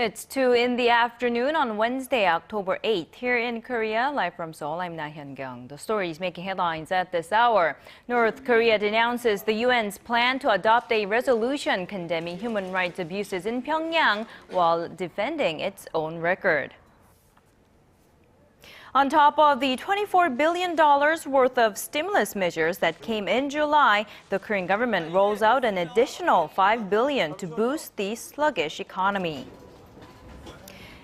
It's 2 in the afternoon on Wednesday, October 8th. Here in Korea, live from Seoul, I'm Laah Hyun-kyung. The story is making headlines at this hour. North Korea denounces the UN's plan to adopt a resolution condemning human rights abuses in Pyongyang while defending its own record. On top of the $24 billion worth of stimulus measures that came in July, the Korean government rolls out an additional $5 billion to boost the sluggish economy.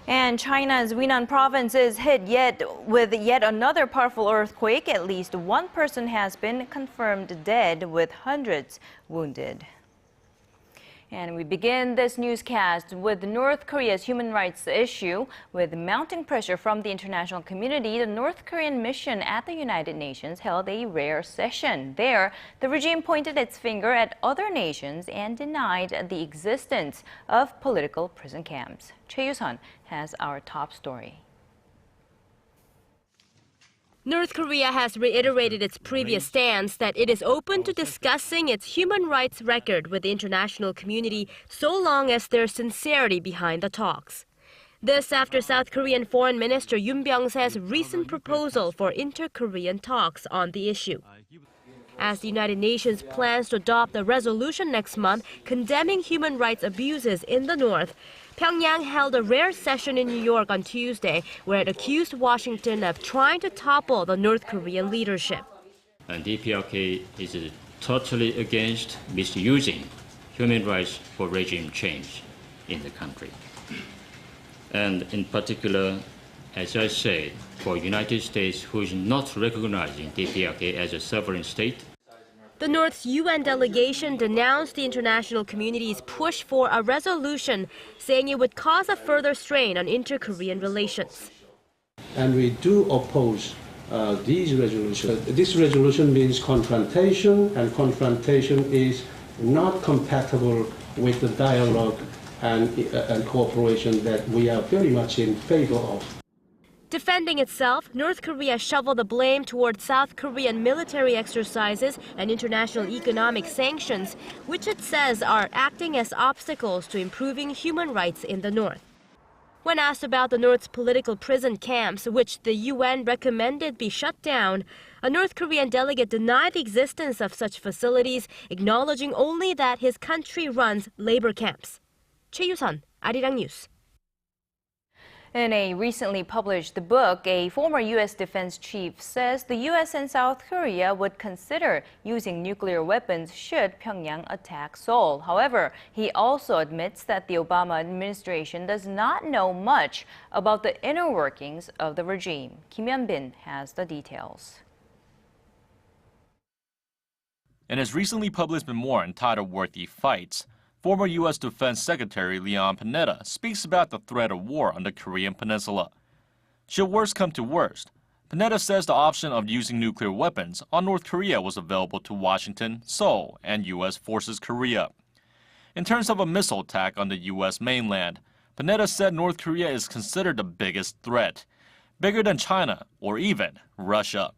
And China's Yunnan Province is hit with yet another powerful earthquake. At least one person has been confirmed dead, with hundreds wounded. And we begin this newscast with North Korea's human rights issue. With mounting pressure from the international community, the North Korean mission at the United Nations held a rare session. There, the regime pointed its finger at other nations and denied the existence of political prison camps. Choi Yoo-sun has our top story. North Korea has reiterated its previous stance that it is open to discussing its human rights record with the international community so long as there's sincerity behind the talks. This after South Korean Foreign Minister Yoon Byung-se's recent proposal for inter-Korean talks on the issue. As the United Nations plans to adopt a resolution next month condemning human rights abuses in the North, Pyongyang held a rare session in New York on Tuesday where it accused Washington of trying to topple the North Korean leadership. And DPRK is totally against misusing human rights for regime change in the country. And in particular, as I said, for United States, who is not recognizing DPRK as a sovereign state. The North's UN delegation denounced the international community's push for a resolution, saying it would cause a further strain on inter-Korean relations. And we do oppose these resolutions. This resolution means confrontation, and confrontation is not compatible with the dialogue and cooperation that we are very much in favor of. Defending itself, North Korea shoveled the blame toward South Korean military exercises and international economic sanctions, which it says are acting as obstacles to improving human rights in the North. When asked about the North's political prison camps, which the UN recommended be shut down, a North Korean delegate denied the existence of such facilities, acknowledging only that his country runs labor camps. Choi Yoo-sun, ARIRANG News. In a recently published book, a former U.S. defense chief says the U.S. and South Korea would consider using nuclear weapons should Pyongyang attack Seoul. However, he also admits that the Obama administration does not know much about the inner workings of the regime. Kim Hyun-bin has the details. In his recently published memoir entitled Worthy Fights, former U.S. Defense Secretary Leon Panetta speaks about the threat of war on the Korean peninsula. Should worst come to worst, Panetta says the option of using nuclear weapons on North Korea was available to Washington, Seoul, and U.S. Forces Korea. In terms of a missile attack on the U.S. mainland, Panetta said North Korea is considered the biggest threat, bigger than China or even Russia.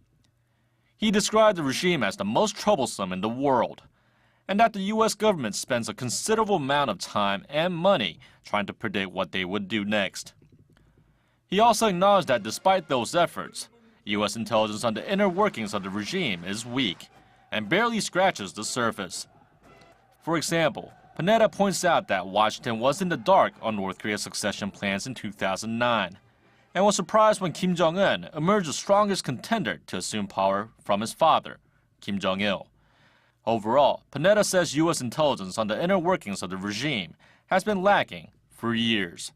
He described the regime as the most troublesome in the world, and that the U.S. government spends a considerable amount of time and money trying to predict what they would do next. He also acknowledged that despite those efforts, U.S. intelligence on the inner workings of the regime is weak and barely scratches the surface. For example, Panetta points out that Washington was in the dark on North Korea's succession plans in 2009 and was surprised when Kim Jong-un emerged the strongest contender to assume power from his father, Kim Jong-il. Overall, Panetta says U.S. intelligence on the inner workings of the regime has been lacking for years.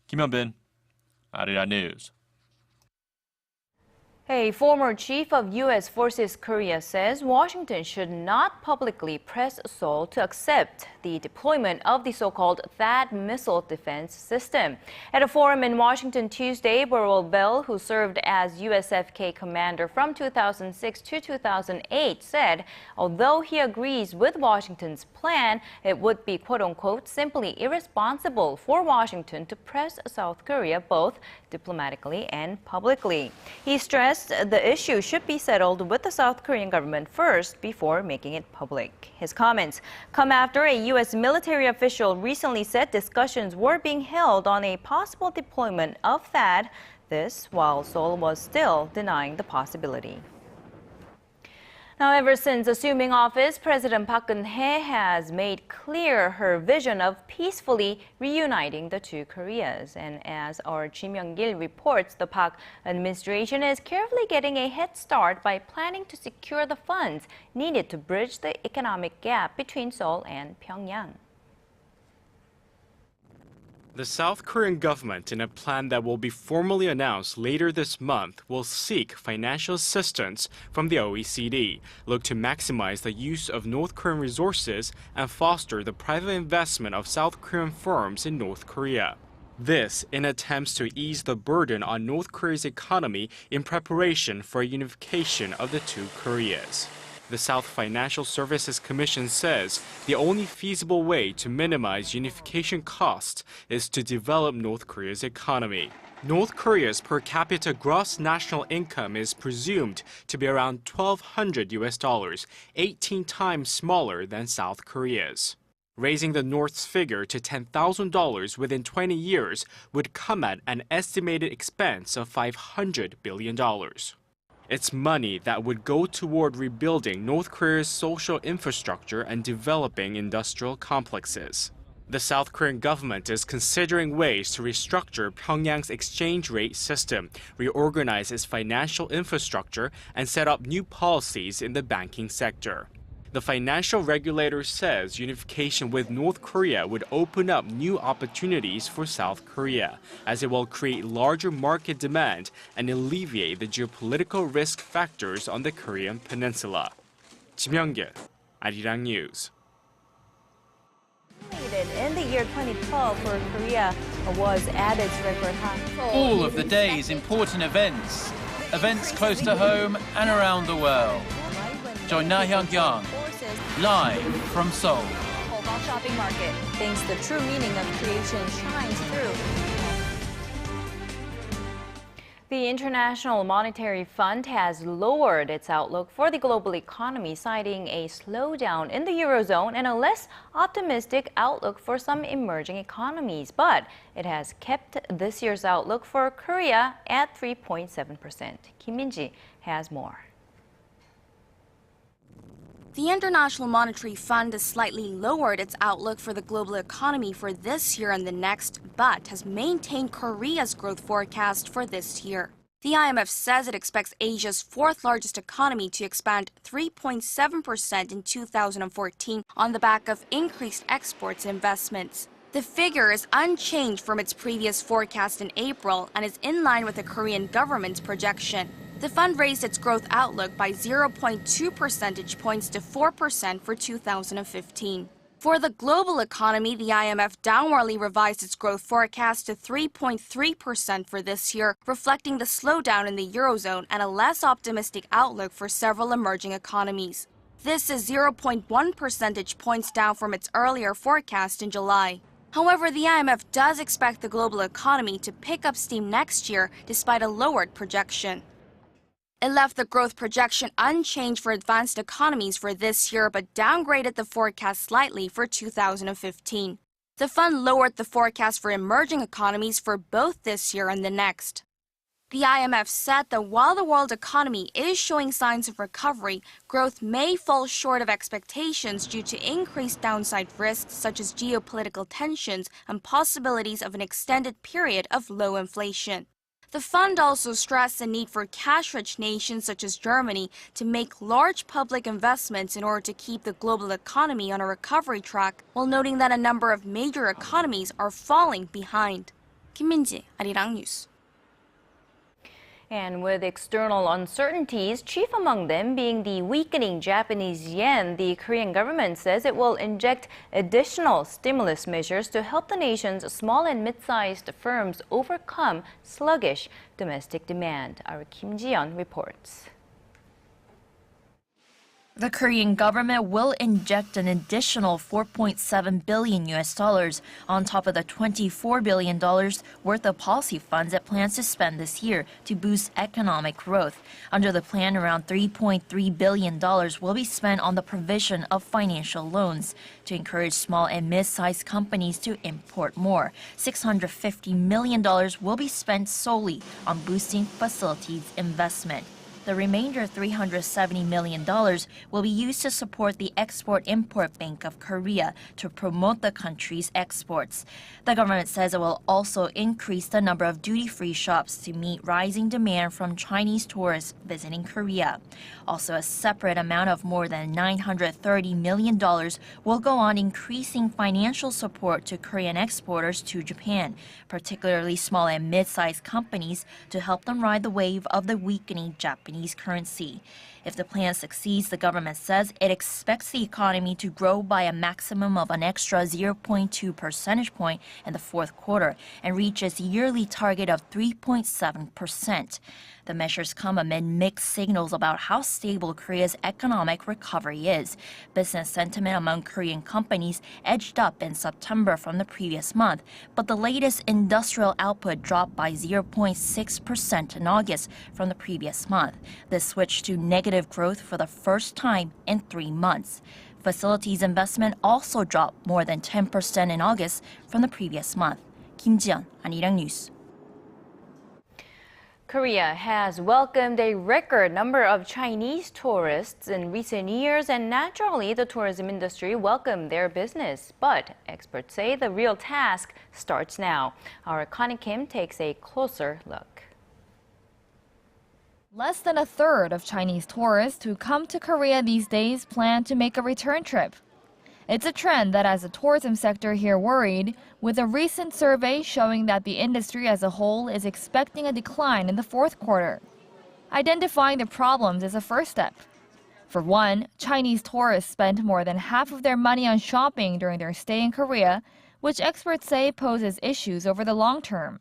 Kim Hyun-bin, ARIRANG News. A former chief of U.S. Forces Korea says Washington should not publicly press Seoul to accept the deployment of the so-called THAAD missile defense system. At a forum in Washington Tuesday, Burwell Bell, who served as USFK commander from 2006 to 2008, said although he agrees with Washington's plan, it would be quote-unquote simply irresponsible for Washington to press South Korea both diplomatically and publicly. He stressed stressed the issue should be settled with the South Korean government first before making it public. His comments come after a U.S. military official recently said discussions were being held on a possible deployment of THAAD, this while Seoul was still denying the possibility. Now, ever since assuming office, President Park Geun-hye has made clear her vision of peacefully reuniting the two Koreas. And as our Kim Young-gil reports, the Park administration is carefully getting a head start by planning to secure the funds needed to bridge the economic gap between Seoul and Pyongyang. The South Korean government, in a plan that will be formally announced later this month, will seek financial assistance from the OECD, look to maximize the use of North Korean resources, and foster the private investment of South Korean firms in North Korea. This in attempts to ease the burden on North Korea's economy in preparation for a unification of the two Koreas. The South Financial Services Commission says the only feasible way to minimize unification costs is to develop North Korea's economy. North Korea's per capita gross national income is presumed to be around $1,200, 18 times smaller than South Korea's. Raising the North's figure to $10,000 within 20 years would come at an estimated expense of $500 billion. It's money that would go toward rebuilding North Korea's social infrastructure and developing industrial complexes. The South Korean government is considering ways to restructure Pyongyang's exchange rate system, reorganize its financial infrastructure, and set up new policies in the banking sector. The financial regulator says unification with North Korea would open up new opportunities for South Korea, as it will create larger market demand and alleviate the geopolitical risk factors on the Korean peninsula. Kim Young-gil, ARIRANG News. In the year 2012 for Korea was at its record high. All of the day's important events close to home and around the world. Join Laah Hyun-kyung live from Seoul. Shopping market thinks the true meaning of creation shines through. The International Monetary Fund has lowered its outlook for the global economy, citing a slowdown in the Eurozone and a less optimistic outlook for some emerging economies. But it has kept this year's outlook for Korea at 3.7%. Kim Min-ji has more. The International Monetary Fund has slightly lowered its outlook for the global economy for this year and the next, but has maintained Korea's growth forecast for this year. The IMF says it expects Asia's fourth largest economy to expand 3.7% in 2014 on the back of increased exports and investments. The figure is unchanged from its previous forecast in April and is in line with the Korean government's projection. The fund raised its growth outlook by 0.2 percentage points to 4% for 2015. For the global economy, the IMF downwardly revised its growth forecast to 3.3% for this year, reflecting the slowdown in the Eurozone and a less optimistic outlook for several emerging economies. This is 0.1 percentage points down from its earlier forecast in July. However, the IMF does expect the global economy to pick up steam next year despite a lowered projection. It left the growth projection unchanged for advanced economies for this year, but downgraded the forecast slightly for 2015. The fund lowered the forecast for emerging economies for both this year and the next. The IMF said that while the world economy is showing signs of recovery, growth may fall short of expectations due to increased downside risks such as geopolitical tensions and possibilities of an extended period of low inflation. The fund also stressed the need for cash-rich nations such as Germany to make large public investments in order to keep the global economy on a recovery track, while noting that a number of major economies are falling behind. Kim Min-ji, ARIRANG News. And with external uncertainties, chief among them being the weakening Japanese yen, the Korean government says it will inject additional stimulus measures to help the nation's small and mid-sized firms overcome sluggish domestic demand. Our Kim Ji-yeon reports. The Korean government will inject an additional $4.7 billion on top of the $24 billion worth of policy funds it plans to spend this year to boost economic growth. Under the plan, around $3.3 billion will be spent on the provision of financial loans to encourage small and mid-sized companies to import more. $650 million will be spent solely on boosting facilities investment. The remainder, $370 million, will be used to support the Export-Import Bank of Korea to promote the country's exports. The government says it will also increase the number of duty-free shops to meet rising demand from Chinese tourists visiting Korea. Also, a separate amount of more than $930 million will go on increasing financial support to Korean exporters to Japan, particularly small and mid-sized companies, to help them ride the wave of the weakening Japanese currency. If the plan succeeds, the government says it expects the economy to grow by a maximum of an extra 0.2 percentage point in the fourth quarter and reach its yearly target of 3.7%. The measures come amid mixed signals about how stable Korea's economic recovery is. Business sentiment among Korean companies edged up in September from the previous month, but the latest industrial output dropped by 0.6% in August from the previous month. This switched to negative growth for the first time in 3 months. Facilities investment also dropped more than 10% in August from the previous month. Kim Ji-yeon, ARIRANG News. Korea has welcomed a record number of Chinese tourists in recent years, and naturally, the tourism industry welcomed their business. But experts say the real task starts now. Our Connie Kim takes a closer look. Less than a third of Chinese tourists who come to Korea these days plan to make a return trip. It's a trend that has the tourism sector here worried, with a recent survey showing that the industry as a whole is expecting a decline in the fourth quarter. Identifying the problems is a first step. For one, Chinese tourists spend more than half of their money on shopping during their stay in Korea, which experts say poses issues over the long term.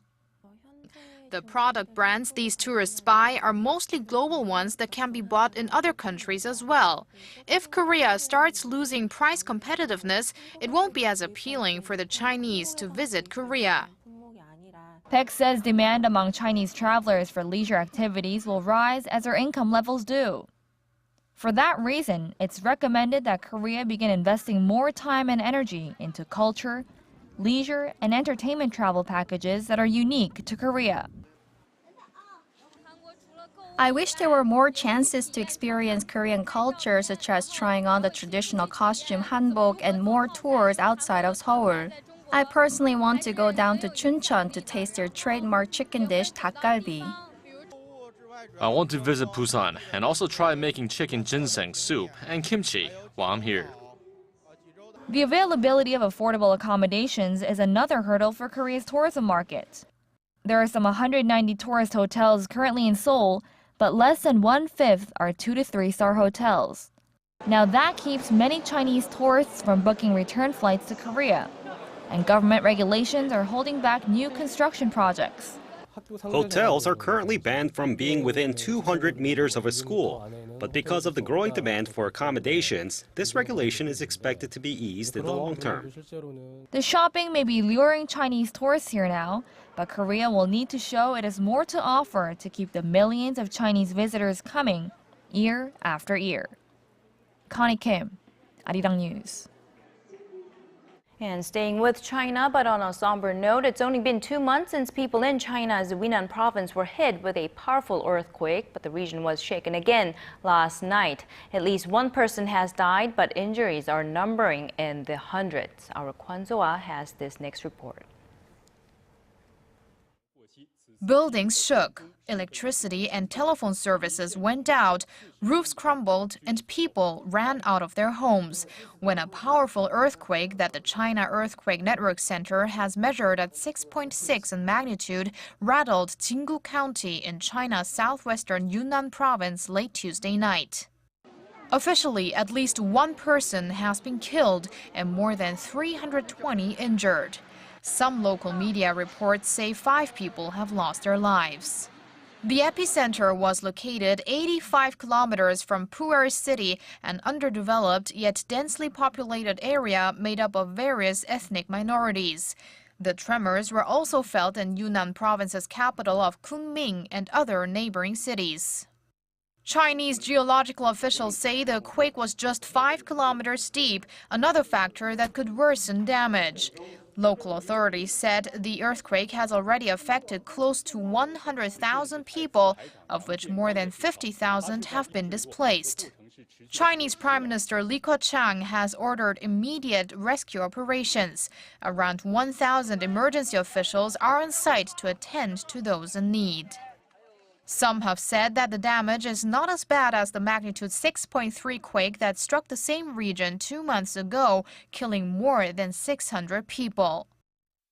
The product brands these tourists buy are mostly global ones that can be bought in other countries as well. If Korea starts losing price competitiveness, it won't be as appealing for the Chinese to visit Korea. Peck says demand among Chinese travelers for leisure activities will rise as their income levels do. For that reason, it's recommended that Korea begin investing more time and energy into culture, leisure, and entertainment travel packages that are unique to Korea. I wish there were more chances to experience Korean culture, such as trying on the traditional costume hanbok and more tours outside of Seoul. I personally want to go down to Chuncheon to taste their trademark chicken dish, 닭갈비. I want to visit Busan and also try making chicken ginseng soup and kimchi while I'm here. The availability of affordable accommodations is another hurdle for Korea's tourism market. There are some 190 tourist hotels currently in Seoul, but less than 1/5 are 2- to 3-star hotels. Now that keeps many Chinese tourists from booking return flights to Korea, and government regulations are holding back new construction projects. Hotels are currently banned from being within 200 meters of a school, but because of the growing demand for accommodations, this regulation is expected to be eased in the long term. The shopping may be luring Chinese tourists here now, but Korea will need to show it has more to offer to keep the millions of Chinese visitors coming year after year. Connie Kim, ARIRANG News. And staying with China, but on a somber note, it's only been 2 months since people in China's Yunnan Province were hit with a powerful earthquake, but the region was shaken again last night. At least one person has died, but injuries are numbering in the hundreds. Our Kwon So-ah has this next report. Buildings shook, electricity and telephone services went out, roofs crumbled, and people ran out of their homes when a powerful earthquake that the China Earthquake Network Center has measured at 6.6 in magnitude rattled Jinggu County in China's southwestern Yunnan Province late Tuesday night. Officially, at least one person has been killed and more than 320 injured. Some local media reports say 5 people have lost their lives. The epicenter was located 85 kilometers from Puer City, an underdeveloped yet densely populated area made up of various ethnic minorities. The tremors were also felt in Yunnan Province's capital of Kunming and other neighboring cities. Chinese geological officials say the quake was just 5 kilometers deep, another factor that could worsen damage. Local authorities said the earthquake has already affected close to 100,000 people, of which more than 50,000 have been displaced. Chinese Prime Minister Li Keqiang has ordered immediate rescue operations. Around 1,000 emergency officials are on site to attend to those in need. Some have said that the damage is not as bad as the magnitude 6.3 quake that struck the same region 2 months ago, killing more than 600 people.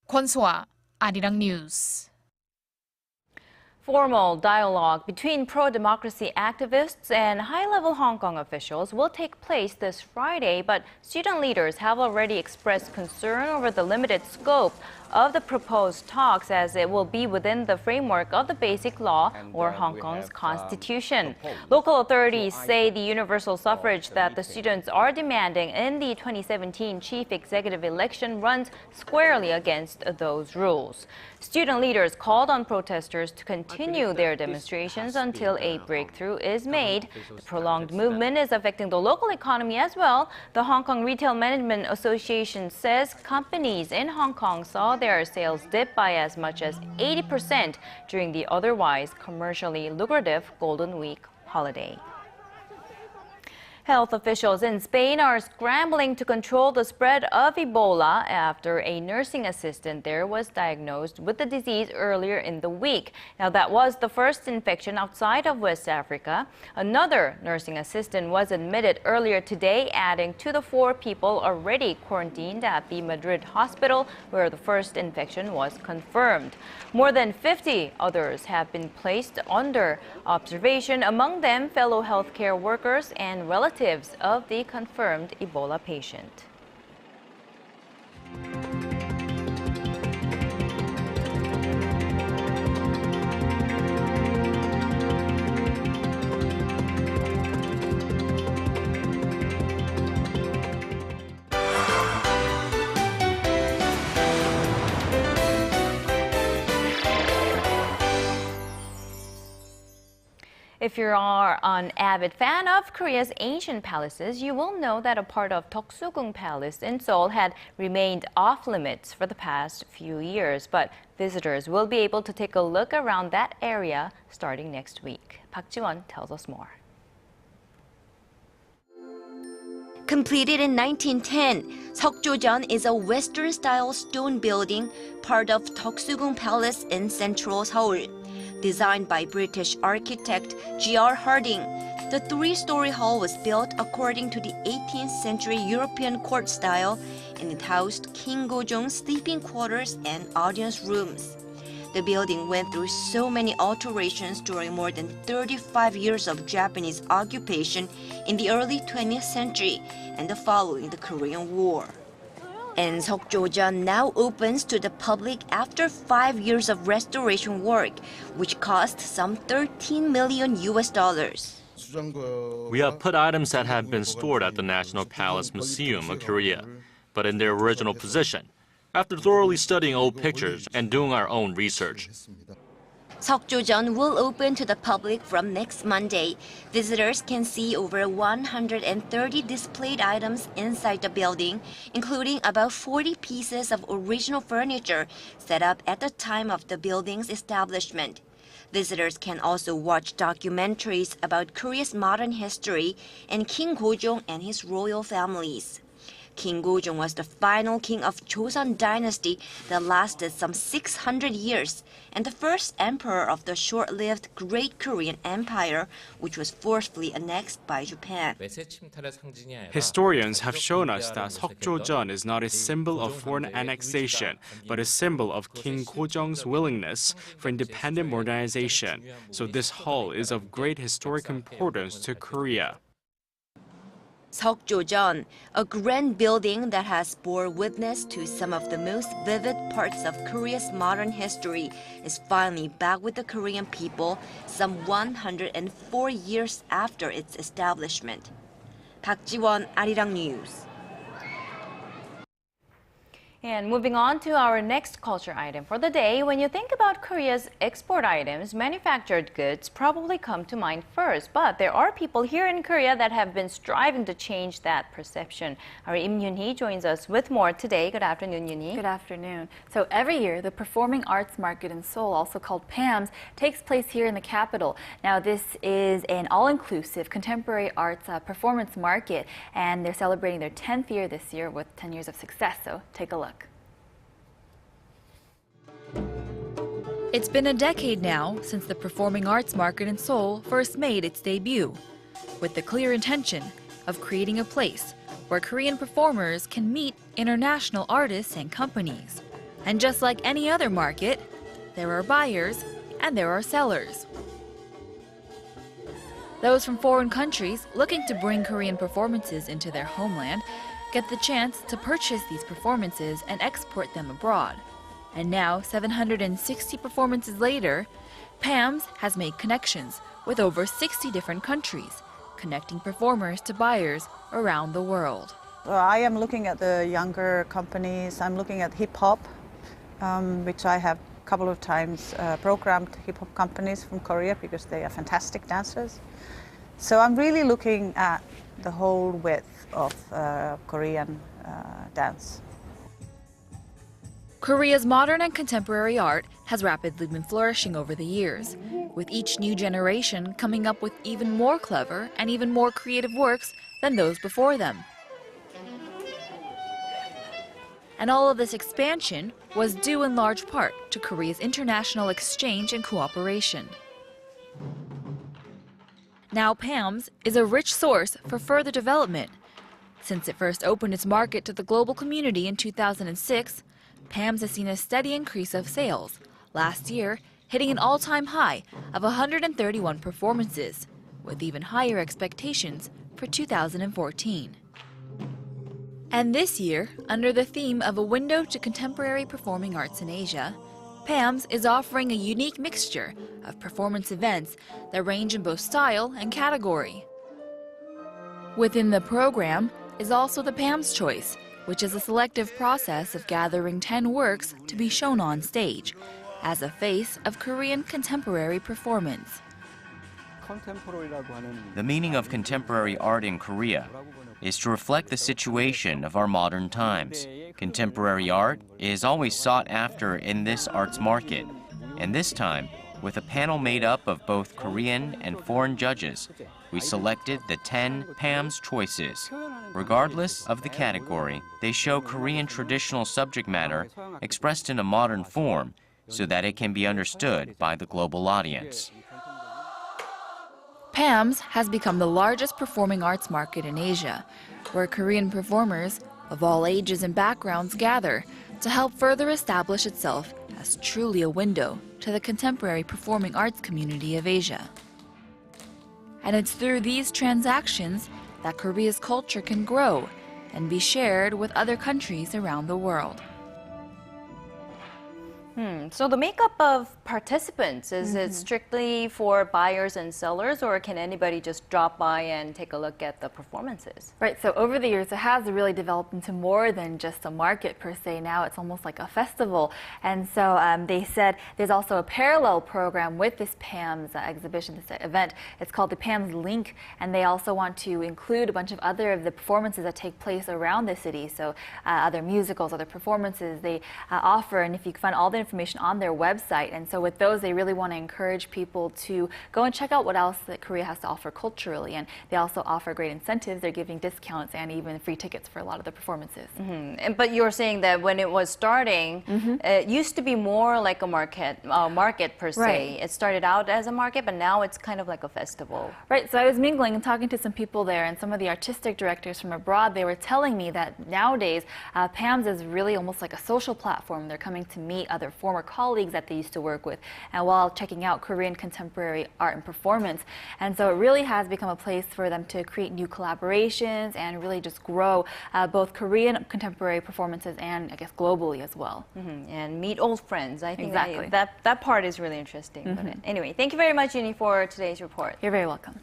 Kwon So-ah, ARIRANG News. Formal dialogue between pro-democracy activists and high-level Hong Kong officials will take place this Friday, but student leaders have already expressed concern over the limited scope of the proposed talks, as it will be within the framework of the Basic Law or Hong Kong's constitution. Local authorities say the universal suffrage that the students are demanding in the 2017 chief executive election runs squarely against those rules. Student leaders called on protesters to continue their demonstrations until a breakthrough is made. The prolonged movement is affecting the local economy as well. The Hong Kong Retail Management Association says companies in Hong Kong saw their sales dip by as much as 80% during the otherwise commercially lucrative Golden Week holiday. Health officials in Spain are scrambling to control the spread of Ebola after a nursing assistant there was diagnosed with the disease earlier in the week. Now, that was the first infection outside of West Africa. Another nursing assistant was admitted earlier today, adding to the 4 people already quarantined at the Madrid hospital where the first infection was confirmed. More than 50 others have been placed under observation, among them fellow healthcare workers and relatives of the confirmed Ebola patient. If you are an avid fan of Korea's ancient palaces, you will know that a part of Deoksugung Palace in Seoul had remained off limits for the past few years, but visitors will be able to take a look around that area starting next week. Park Ji-won tells us more. Completed in 1910, Seokjojeon is a Western-style stone building, part of Deoksugung Palace in central Seoul. Designed by British architect G.R. Harding, the 3-story hall was built according to the 18th century European court style, and it housed King Gojong's sleeping quarters and audience rooms. The building went through so many alterations during more than 35 years of Japanese occupation in the early 20th century and following the Korean War. And Seokjojeon now opens to the public after 5 years of restoration work, which cost some $13 million. We have put items that have been stored at the National Palace Museum of Korea, but in their original position, after thoroughly studying old pictures and doing our own research. Seokjojeon will open to the public from next Monday. Visitors can see over 130 displayed items inside the building, including about 40 pieces of original furniture set up at the time of the building's establishment. Visitors can also watch documentaries about Korea's modern history and King Gojong and his royal families. King Gojong was the final king of Joseon dynasty that lasted some 600 years and the first emperor of the short-lived Great Korean Empire, which was forcefully annexed by Japan. Historians have shown us that Seokjojeon is not a symbol of foreign annexation, but a symbol of King Gojong's willingness for independent modernization. So this hall is of great historic importance to Korea. Seokjojeon, a grand building that has bore witness to some of the most vivid parts of Korea's modern history, is finally back with the Korean people some 104 years after its establishment. Park Ji-won, ARIRANG News. And moving on to our next culture item for the day, when you think about Korea's export items, manufactured goods probably come to mind first. But there are people here in Korea that have been striving to change that perception. Our Im Yoon-hee joins us with more today. Good afternoon, Yoon-hee. Good afternoon. So every year, the Performing Arts Market in Seoul, also called PAMS, takes place here in the capital. Now, this is an all-inclusive contemporary arts performance market, and they're celebrating their 10th year this year with 10 years of success. So take a look. It's been a decade now since the Performing Arts Market in Seoul first made its debut, with the clear intention of creating a place where Korean performers can meet international artists and companies. And just like any other market, there are buyers and there are sellers. Those from foreign countries looking to bring Korean performances into their homeland get the chance to purchase these performances and export them abroad. And now, 760 performances later, PAMS has made connections with over 60 different countries, connecting performers to buyers around the world. I am looking at the younger companies. I'm looking at hip-hop, which I have a couple of times programmed hip-hop companies from Korea because they are fantastic dancers. So I'm really looking at the whole width of Korean dance. Korea's modern and contemporary art has rapidly been flourishing over the years, with each new generation coming up with even more clever and even more creative works than those before them. And all of this expansion was due in large part to Korea's international exchange and cooperation. Now PAMS is a rich source for further development. Since it first opened its market to the global community in 2006, PAMS has seen a steady increase of sales, last year hitting an all-time high of 131 performances, with even higher expectations for 2014. And this year, under the theme of a window to contemporary performing arts in Asia, PAMS is offering a unique mixture of performance events that range in both style and category. Within the program is also the PAMS Choice, which is a selective process of gathering 10 works to be shown on stage, as a face of Korean contemporary performance. The meaning of contemporary art in Korea is to reflect the situation of our modern times. Contemporary art is always sought after in this arts market, and this time, with a panel made up of both Korean and foreign judges, we selected the 10 PAMS choices. Regardless of the category, they show Korean traditional subject matter expressed in a modern form so that it can be understood by the global audience. PAMS has become the largest performing arts market in Asia, where Korean performers of all ages and backgrounds gather to help further establish itself as truly a window to the contemporary performing arts community of Asia. And it's through these transactions that Korea's culture can grow and be shared with other countries around the world. So the makeup of participants, is it strictly for buyers and sellers, or can anybody just drop by and take a look at the performances? Right, so over the years, it has really developed into more than just a market per se. Now it's almost like a festival. And so they said there's also a parallel program with this PAMS exhibition, this event. It's called the PAMS Link, and they also want to include a bunch of other of the performances that take place around the city. So other musicals, other performances they offer, and if you can find all the information on their website. And so with those, they really want to encourage people to go and check out what else that Korea has to offer culturally. And they also offer great incentives. They're giving discounts and even free tickets for a lot of the performances. But you're saying that when it was starting, it used to be more like a market per se. Right. It started out as a market, but now it's kind of like a festival. Right, so I was mingling and talking to some people there, and some of the artistic directors from abroad, they were telling me that nowadays PAMS is really almost like a social platform. They're coming to meet other former colleagues that they used to work with, and while checking out Korean contemporary art and performance. And so it really has become a place for them to create new collaborations and really just grow both Korean contemporary performances and, I guess, globally as well. And meet old friends. I think exactly. that part is really interesting. But anyway, thank you very much, Uni, for today's report. You're very welcome.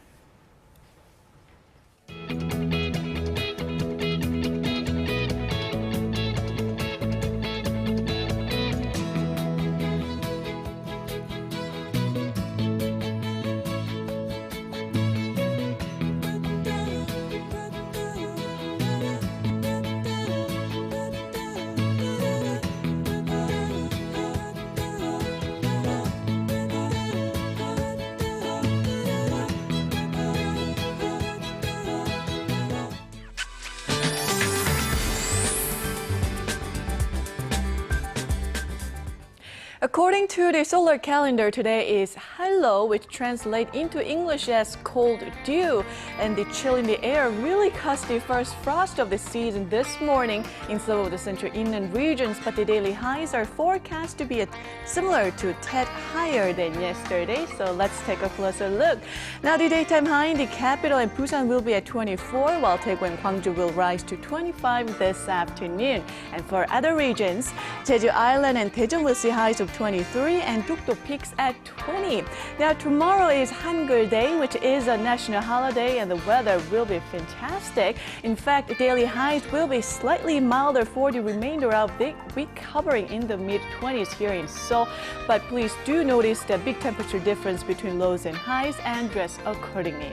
According to the solar calendar, today is Hello, which translates into English as cold dew. And the chill in the air really caused the first frost of the season this morning in some of the central Yunnan regions. But the daily highs are forecast to be similar to a tad higher than yesterday. So let's take a closer look. Now, the daytime high in the capital and Busan will be at 24, while Daegu and Gwangju will rise to 25 this afternoon. And for other regions, Jeju Island and Daejeon will see highs of 23 and Dokdo peaks at 20. Now, tomorrow is Hangul Day, which is a national holiday, and the weather will be fantastic. In fact, daily highs will be slightly milder for the remainder of the week, hovering in the mid-20s here in Seoul. But please do notice the big temperature difference between lows and highs and dress accordingly.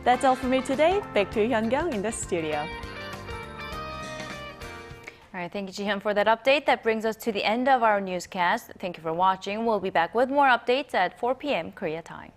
That's all for me today. Back to Hyun-kyung in the studio. All right, thank you, Ji-hyun, for that update. That brings us to the end of our newscast. Thank you for watching. We'll be back with more updates at 4 p.m. Korea time.